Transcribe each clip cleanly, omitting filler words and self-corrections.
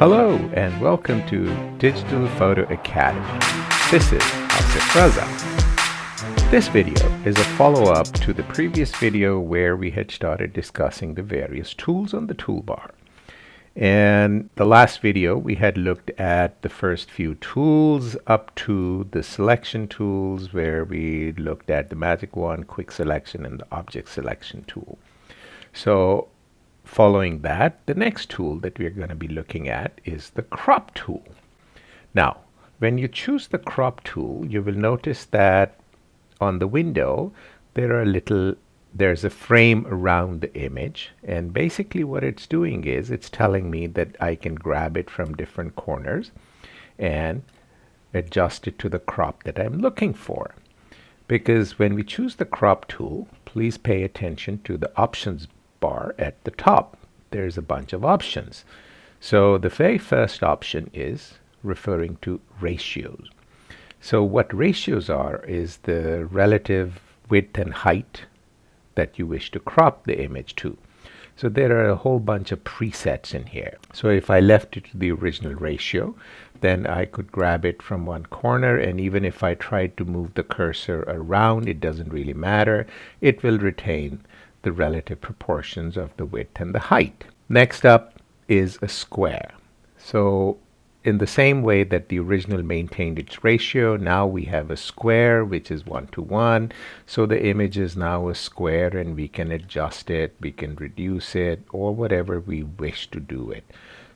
Hello and welcome to Digital Photo Academy. This is Asif Raza. This video is a follow-up to the previous video where we had started discussing the various tools on the toolbar. And the last video we had looked at the first few tools up to the selection tools where we looked at the magic wand, quick selection, and the object selection tool. So following that, the next tool that we're going to be looking at is the crop tool. Now, when you choose the crop tool, you will notice that on the window there's a frame around the image, and basically what it's doing is it's telling me that I can grab it from different corners and adjust it to the crop that I'm looking for. Because when we choose the crop tool, please pay attention to the options bar at the top. There's a bunch of options. So the very first option is referring to ratios. So what ratios are is the relative width and height that you wish to crop the image to. So there are a whole bunch of presets in here. So if I left it to the original ratio, then I could grab it from one corner, and even if I tried to move the cursor around, it doesn't really matter. It will retain the relative proportions of the width and the height. Next up is a square. So in the same way that the original maintained its ratio, now we have a square which is 1:1. So the image is now a square, and we can adjust it, we can reduce it, or whatever we wish to do it.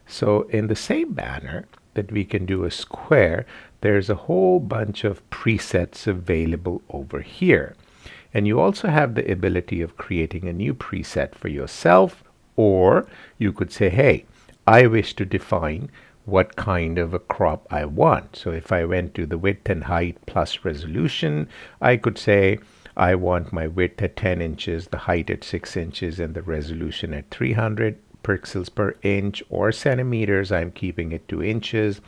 So in the same manner that we can do a square, there's a whole bunch of presets available over here. And you also have the ability of creating a new preset for yourself, or you could say, hey, I wish to define what kind of a crop I want. So if I went to the width and height plus resolution, I could say I want my width at 10 inches, the height at 6 inches, and the resolution at 300 pixels per inch, or centimeters, I'm keeping it to inches.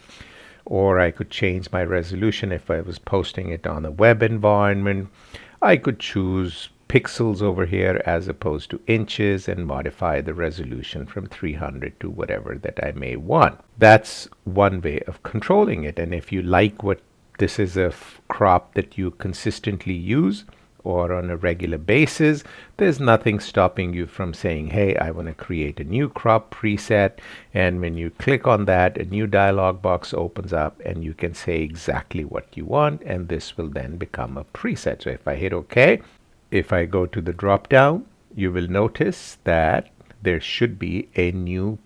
Or I could change my resolution if I was posting it on a web environment. I could choose pixels over here as opposed to inches and modify the resolution from 300 to whatever that I may want. That's one way of controlling it. And if you like what this is a crop that you consistently use or on a regular basis, there's nothing stopping you from saying, hey, I want to create a new crop preset. And when you click on that, a new dialog box opens up and you can say exactly what you want, and this will then become a preset. So if I hit OK, if I go to the drop down, you will notice that there should be a new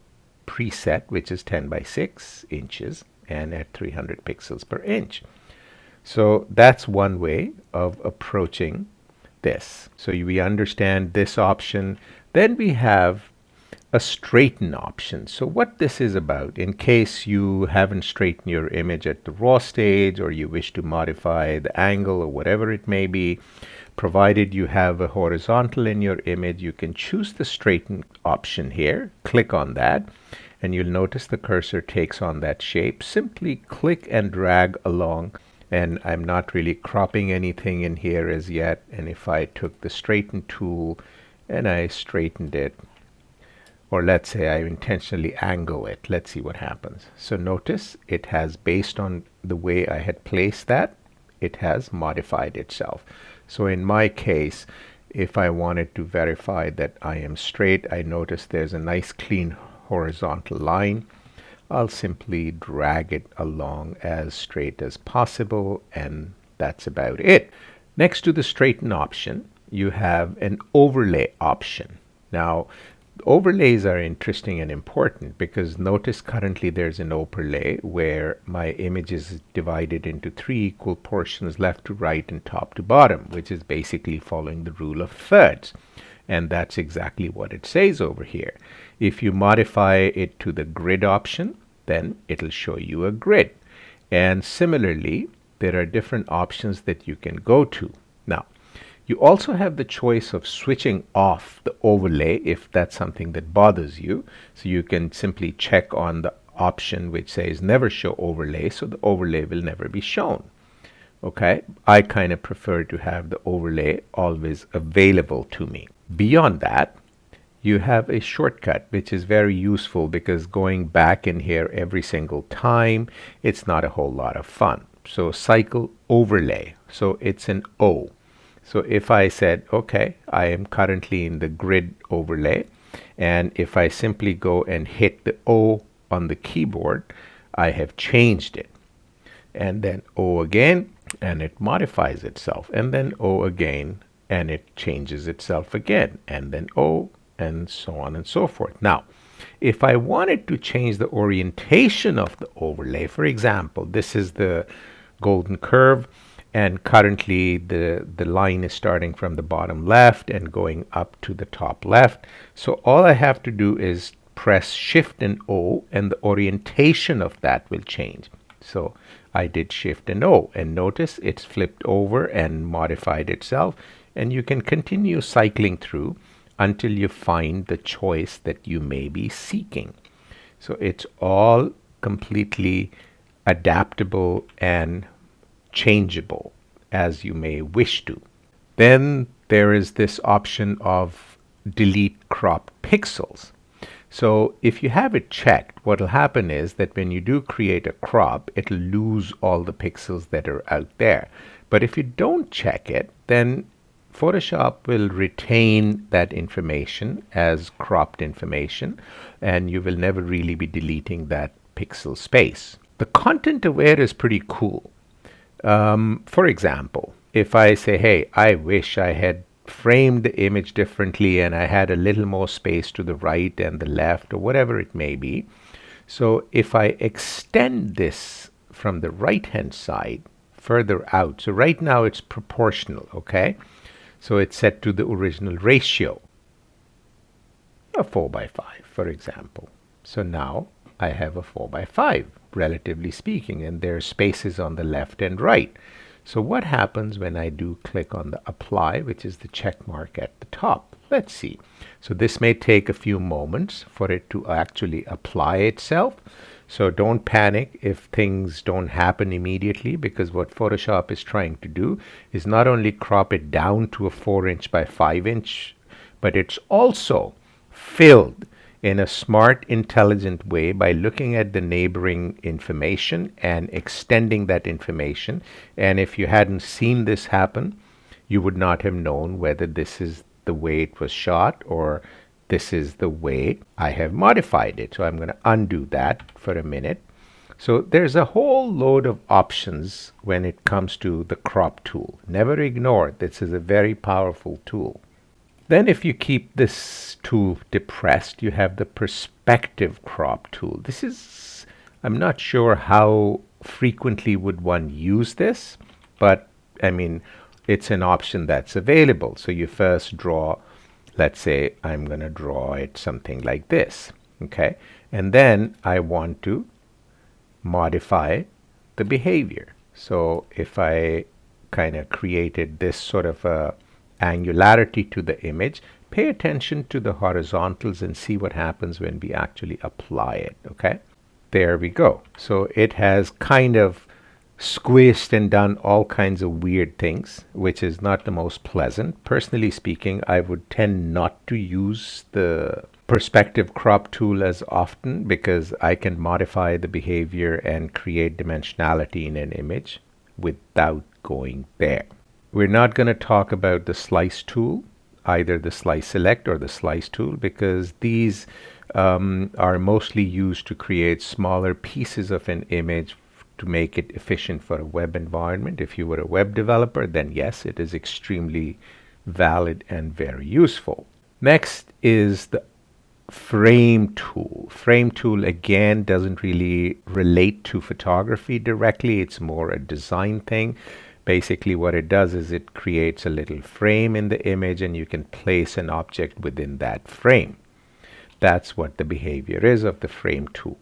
preset which is 10 by 6 inches and at 300 pixels per inch. So that's one way of approaching this. So we understand this option. Then we have a straighten option. So what this is about, in case you haven't straightened your image at the raw stage, or you wish to modify the angle or whatever it may be, provided you have a horizontal in your image, you can choose the straighten option here, click on that, and you'll notice the cursor takes on that shape. Simply click and drag along, and I'm not really cropping anything in here as yet. And if I took the straighten tool and I straightened it, or let's say I intentionally angle it, let's see what happens. So notice it has, based on the way I had placed that, it has modified itself. So in my case, if I wanted to verify that I am straight, I notice there's a nice clean horizontal line. I'll simply drag it along as straight as possible, and that's about it. Next to the straighten option, you have an overlay option. Now, overlays are interesting and important because notice currently there's an overlay where my image is divided into 3 equal portions, left to right and top to bottom, which is basically following the rule of thirds. And that's exactly what it says over here. If you modify it to the grid option, then it'll show you a grid. And similarly, there are different options that you can go to. Now, you also have the choice of switching off the overlay if that's something that bothers you. So you can simply check on the option which says never show overlay, so the overlay will never be shown. Okay, I kind of prefer to have the overlay always available to me. Beyond that, you have a shortcut which is very useful because going back in here every single time, it's not a whole lot of fun. So cycle overlay. So it's an O. So if I said, okay, I am currently in the grid overlay, and if I simply go and hit the O on the keyboard, I have changed it. And then O again, and it modifies itself. And then O again, and it changes itself again. And then O, and so on and so forth. Now, if I wanted to change the orientation of the overlay, for example, this is the golden curve, and currently the line is starting from the bottom left and going up to the top left. So all I have to do is press Shift and O, and the orientation of that will change. So I did Shift and O, and notice it's flipped over and modified itself, and you can continue cycling through until you find the choice that you may be seeking. So it's all completely adaptable and changeable as you may wish to. Then there is this option of delete cropped pixels. So if you have it checked, what will happen is that when you do create a crop, it'll lose all the pixels that are out there. But if you don't check it, then Photoshop will retain that information as cropped information, and you will never really be deleting that pixel space. The content aware is pretty cool. For example, if I say, hey, I wish I had framed the image differently and I had a little more space to the right and the left, or whatever it may be. So if I extend this from the right hand side further out, so right now it's proportional, okay? So it's set to the original ratio, a 4:5, for example. So now I have a 4:5, relatively speaking, and there are spaces on the left and right. So what happens when I do click on the apply, which is the check mark at the top? Let's see. So this may take a few moments for it to actually apply itself. So don't panic if things don't happen immediately, because what Photoshop is trying to do is not only crop it down to a 4" by 5", but it's also filled in a smart, intelligent way by looking at the neighboring information and extending that information. And if you hadn't seen this happen, you would not have known whether this is the way it was shot or this is the way I have modified it. So I'm going to undo that for a minute. So there's a whole load of options when it comes to the crop tool. Never ignore, this is a very powerful tool. Then if you keep this tool depressed, you have the perspective crop tool. This is, I'm not sure how frequently would one use this, but I mean, it's an option that's available. So you first draw, let's say I'm going to draw it something like this, okay? And then I want to modify the behavior. So if I kind of created this sort of a angularity to the image, pay attention to the horizontals and see what happens when we actually apply it, okay? There we go. So it has kind of squished and done all kinds of weird things, which is not the most pleasant. Personally speaking, I would tend not to use the perspective crop tool as often because I can modify the behavior and create dimensionality in an image without going there. We're not going to talk about the slice tool, either the slice select or the slice tool, because these are mostly used to create smaller pieces of an image to make it efficient for a web environment. If you were a web developer, then yes, it is extremely valid and very useful. Next is the frame tool. Frame tool again doesn't really relate to photography directly. It's more a design thing. Basically what it does is it creates a little frame in the image and you can place an object within that frame. That's what the behavior is of the frame tool.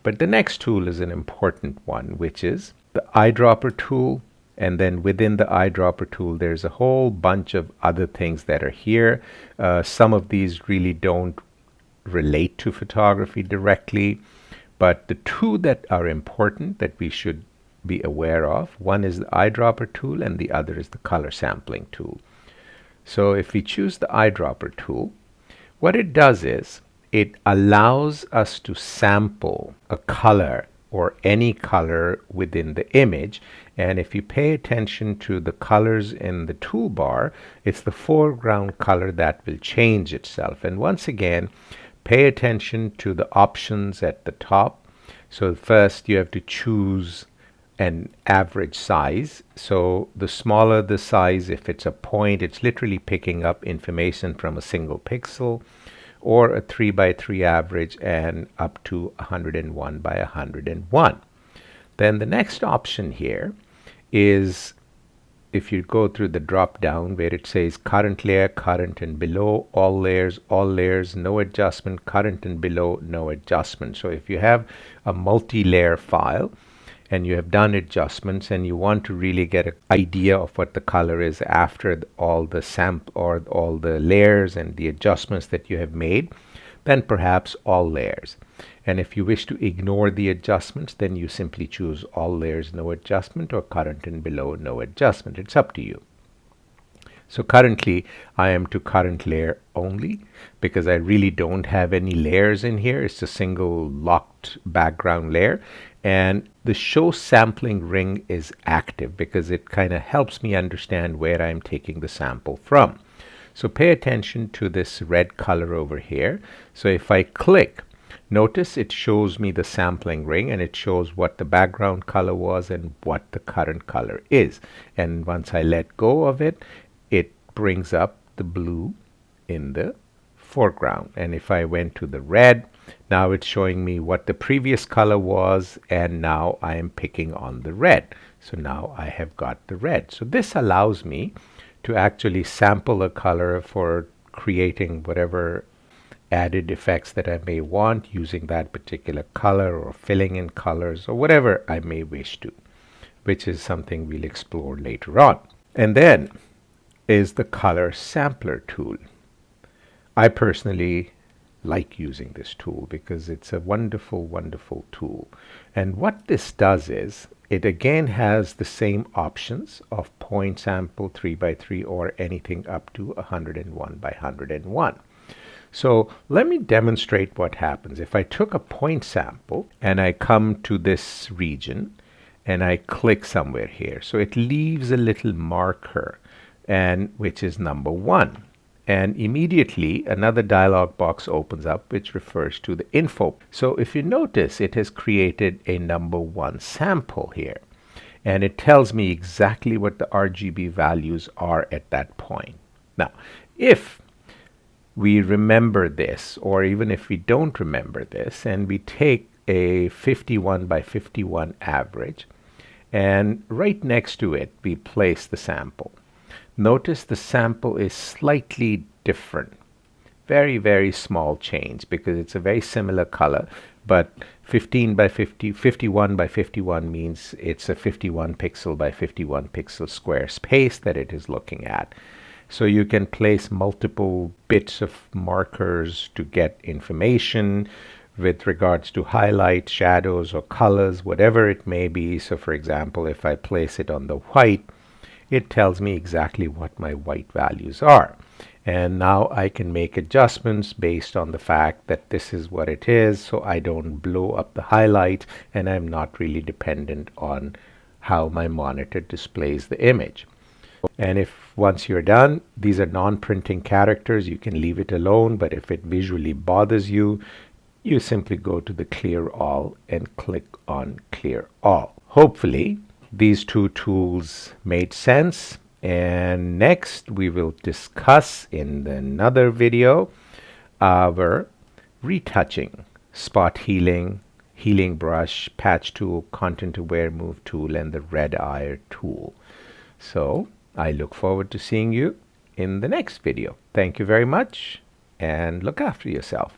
But the next tool is an important one, which is the eyedropper tool. And then within the eyedropper tool, there's a whole bunch of other things that are here. Some of these really don't relate to photography directly, but the two that are important that we should be aware of, one is the eyedropper tool and the other is the color sampling tool. So if we choose the eyedropper tool, What it does is it allows us to sample a color or any color within the image. And if you pay attention to the colors in the toolbar, it's the foreground color that will change itself. And once again, pay attention to the options at the top. So first you have to choose an average size. So the smaller the size, if it's a point, it's literally picking up information from a single pixel, or a 3 by 3 average and up to 101 by 101. Then the next option here is, if you go through the drop down where it says current layer, current and below, all layers, no adjustment, current and below, no adjustment. So if you have a multi-layer file and you have done adjustments and you want to really get an idea of what the color is after all the layers and the adjustments that you have made, then perhaps all layers. And if you wish to ignore the adjustments, then you simply choose all layers, no adjustment, or current and below, no adjustment. It's up to you. So currently I am to current layer only because I really don't have any layers in here. It's a single locked background layer. And the show sampling ring is active because it kind of helps me understand where I'm taking the sample from. So pay attention to this red color over here. So if I click, notice it shows me the sampling ring and it shows what the background color was and what the current color is. And once I let go of it, it brings up the blue in the foreground. And if I went to the red, now it's showing me what the previous color was, and now I am picking on the red. So now I have got the red. So this allows me to actually sample a color for creating whatever added effects that I may want using that particular color, or filling in colors, or whatever I may wish to, which is something we'll explore later on. And then is the color sampler tool. I personally like using this tool because it's a wonderful tool. And what this does is it again has the same options of point sample, 3 by 3, or anything up to 101 by 101. So let me demonstrate what happens. If I took a point sample and I come to this region and I click somewhere here, so it leaves a little marker, and which is number 1. And immediately another dialog box opens up which refers to the info. So if you notice, it has created a number 1 sample here, and it tells me exactly what the RGB values are at that point. Now, if we remember this, or even if we don't remember this, and we take a 51 by 51 average, and right next to it we place the sample. Notice the sample is slightly different. Very small change because it's a very similar color, but 15 by 50, 51 by 51 means it's a 51 pixel by 51 pixel square space that it is looking at. So you can place multiple bits of markers to get information with regards to highlights, shadows, or colors, whatever it may be. So for example, if I place it on the white, it tells me exactly what my white values are. And now I can make adjustments based on the fact that this is what it is, so I don't blow up the highlight, and I'm not really dependent on how my monitor displays the image. And if once you're done, these are non-printing characters, you can leave it alone, but if it visually bothers you, you simply go to the clear all and click on clear all. Hopefully these two tools made sense, and next we will discuss in another video our retouching, spot healing, healing brush, patch tool, content aware move tool, and the red eye tool. So I look forward to seeing you in the next video. Thank you very much, and look after yourself.